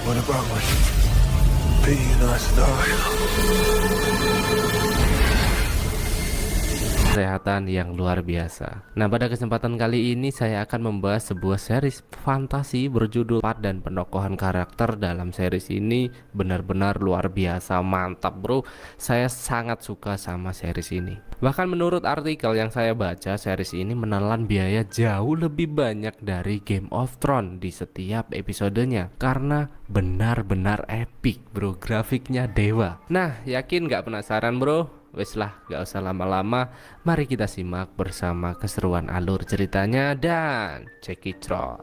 What about me? Being a star. Kesehatan yang luar biasa. Nah, pada kesempatan kali ini saya akan membahas sebuah series fantasi berjudul Pat, dan penokohan karakter dalam series ini benar-benar luar biasa, mantap bro. Saya sangat suka sama series ini. Bahkan menurut artikel yang saya baca, series ini menelan biaya jauh lebih banyak dari Game of Thrones di setiap episodenya, karena benar-benar epic bro, grafiknya dewa. Nah, yakin gak penasaran bro? Wes lah, gak usah lama-lama, mari kita simak bersama keseruan alur ceritanya dan check it out.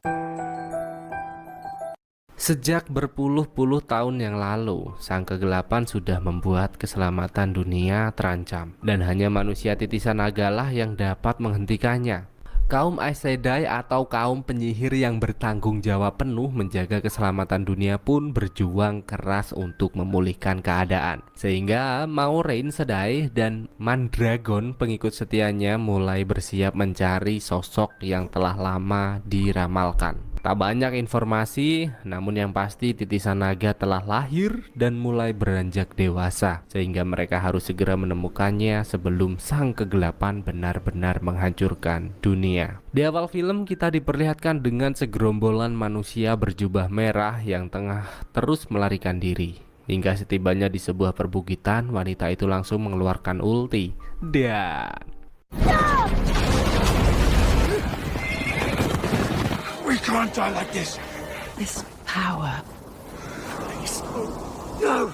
Sejak berpuluh-puluh tahun yang lalu, Sang Kegelapan sudah membuat keselamatan dunia terancam, dan hanya manusia titisan nagalah yang dapat menghentikannya. Kaum Aes Sedai atau kaum penyihir yang bertanggung jawab penuh menjaga keselamatan dunia pun berjuang keras untuk memulihkan keadaan. Sehingga Moiraine Sedai dan Mandragon pengikut setianya mulai bersiap mencari sosok yang telah lama diramalkan. Tak banyak informasi, namun yang pasti titisan naga telah lahir dan mulai beranjak dewasa, sehingga mereka harus segera menemukannya sebelum Sang Kegelapan benar-benar menghancurkan dunia. Di awal film kita diperlihatkan dengan segerombolan manusia berjubah merah yang tengah terus melarikan diri. Hingga setibanya di sebuah perbukitan, wanita itu langsung mengeluarkan ulti dan We can't die like this. This power. Please. No.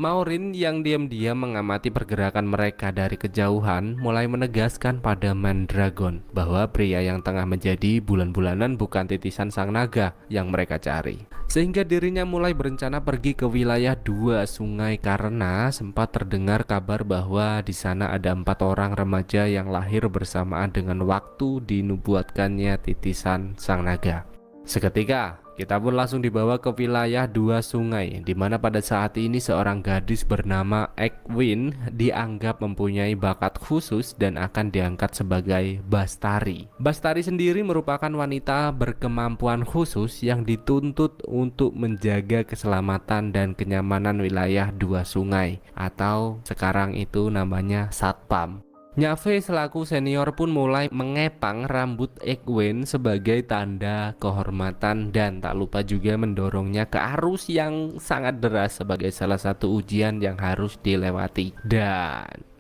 Moiraine yang diam-diam mengamati pergerakan mereka dari kejauhan mulai menegaskan pada Mandragon bahwa pria yang tengah menjadi bulan-bulanan bukan titisan sang naga yang mereka cari. Sehingga dirinya mulai berencana pergi ke wilayah dua sungai karena sempat terdengar kabar bahwa di sana ada 4 orang remaja yang lahir bersamaan dengan waktu dinubuatkannya titisan sang naga. Seketika kita pun langsung dibawa ke wilayah dua sungai, di mana pada saat ini seorang gadis bernama Egwene dianggap mempunyai bakat khusus dan akan diangkat sebagai Bastari. Bastari sendiri merupakan wanita berkemampuan khusus yang dituntut untuk menjaga keselamatan dan kenyamanan wilayah dua sungai, atau sekarang itu namanya Satpam. Nyave selaku senior pun mulai mengepang rambut Egwene sebagai tanda kehormatan, dan tak lupa juga mendorongnya ke arus yang sangat deras sebagai salah satu ujian yang harus dilewati. Dan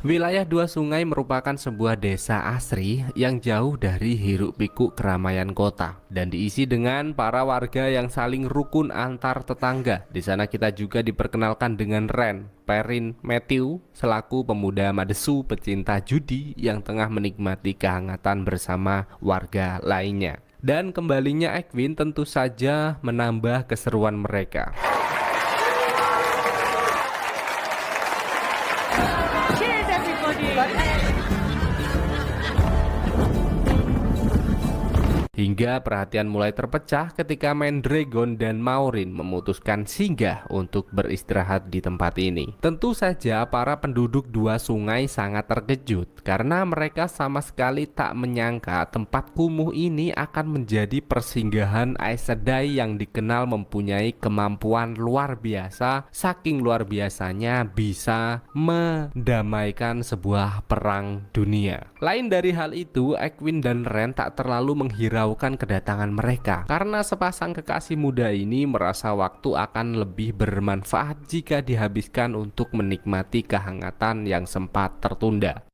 wilayah dua sungai merupakan sebuah desa asri yang jauh dari hiruk-pikuk keramaian kota dan diisi dengan para warga yang saling rukun antar tetangga. Di sana kita juga diperkenalkan dengan Ren, Perrin Matthew selaku pemuda madesu pecinta judi yang tengah menikmati kehangatan bersama warga lainnya. Dan kembalinya Egwene tentu saja menambah keseruan mereka. Hingga perhatian mulai terpecah ketika Mandragon dan Moiraine memutuskan singgah untuk beristirahat di tempat ini. Tentu saja para penduduk dua sungai sangat terkejut karena mereka sama sekali tak menyangka tempat kumuh ini akan menjadi persinggahan Aes Sedai yang dikenal mempunyai kemampuan luar biasa, saking luar biasanya bisa mendamaikan sebuah perang dunia. Lain dari hal itu, Egwene dan Ren tak terlalu menghiraukan kedatangan mereka karena sepasang kekasih muda ini merasa waktu akan lebih bermanfaat jika dihabiskan untuk menikmati kehangatan yang sempat tertunda.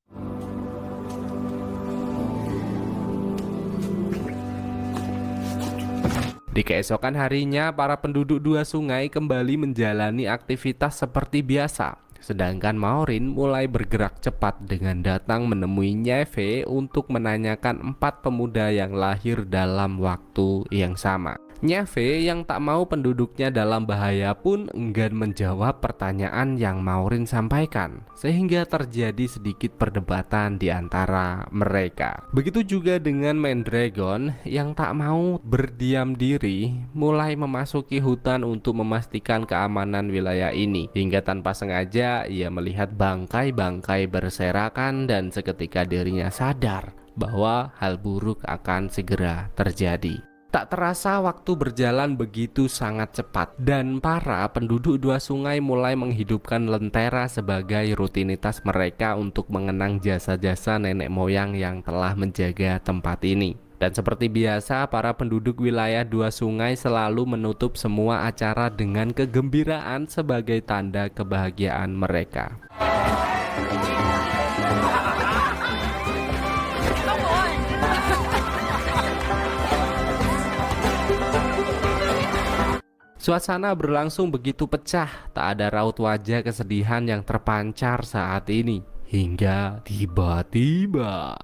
Di keesokan harinya, para penduduk dua sungai kembali menjalani aktivitas seperti biasa. Sedangkan Maureen mulai bergerak cepat dengan datang menemui Nieve untuk menanyakan 4 pemuda yang lahir dalam waktu yang sama. Nieve yang tak mau penduduknya dalam bahaya pun enggan menjawab pertanyaan yang Maureen sampaikan, sehingga terjadi sedikit perdebatan di antara mereka. Begitu juga dengan Mandragon yang tak mau berdiam diri, mulai memasuki hutan untuk memastikan keamanan wilayah ini. Hingga tanpa sengaja ia melihat bangkai-bangkai berserakan dan seketika dirinya sadar bahwa hal buruk akan segera terjadi. Tak terasa waktu berjalan begitu sangat cepat dan para penduduk Dua Sungai mulai menghidupkan lentera sebagai rutinitas mereka untuk mengenang jasa-jasa nenek moyang yang telah menjaga tempat ini. Dan seperti biasa, para penduduk wilayah Dua Sungai selalu menutup semua acara dengan kegembiraan sebagai tanda kebahagiaan mereka. Suasana berlangsung begitu pecah, tak ada raut wajah kesedihan yang terpancar saat ini. Hingga tiba-tiba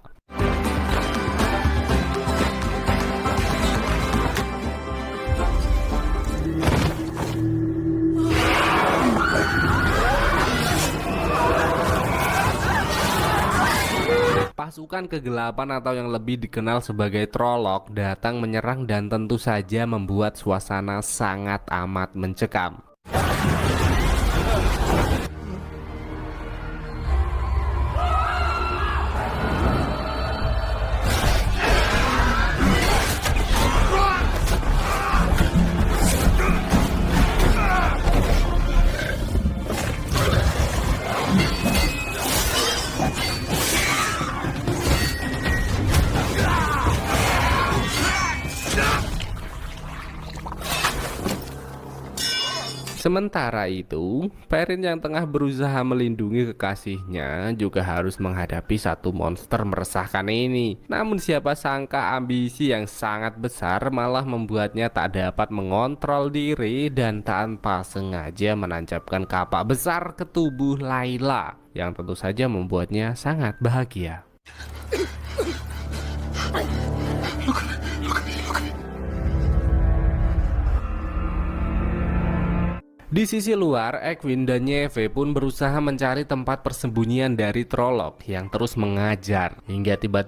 pasukan kegelapan atau yang lebih dikenal sebagai Trolloc datang menyerang dan tentu saja membuat suasana sangat amat mencekam. Sementara itu, Perrin yang tengah berusaha melindungi kekasihnya juga harus menghadapi satu monster meresahkan ini. Namun siapa sangka ambisi yang sangat besar malah membuatnya tak dapat mengontrol diri dan tanpa sengaja menancapkan kapak besar ke tubuh Layla, yang tentu saja membuatnya sangat bahagia. Di sisi luar, Egwene dan Nieve pun berusaha mencari tempat persembunyian dari Trolloc yang terus mengajar hingga tiba-tiba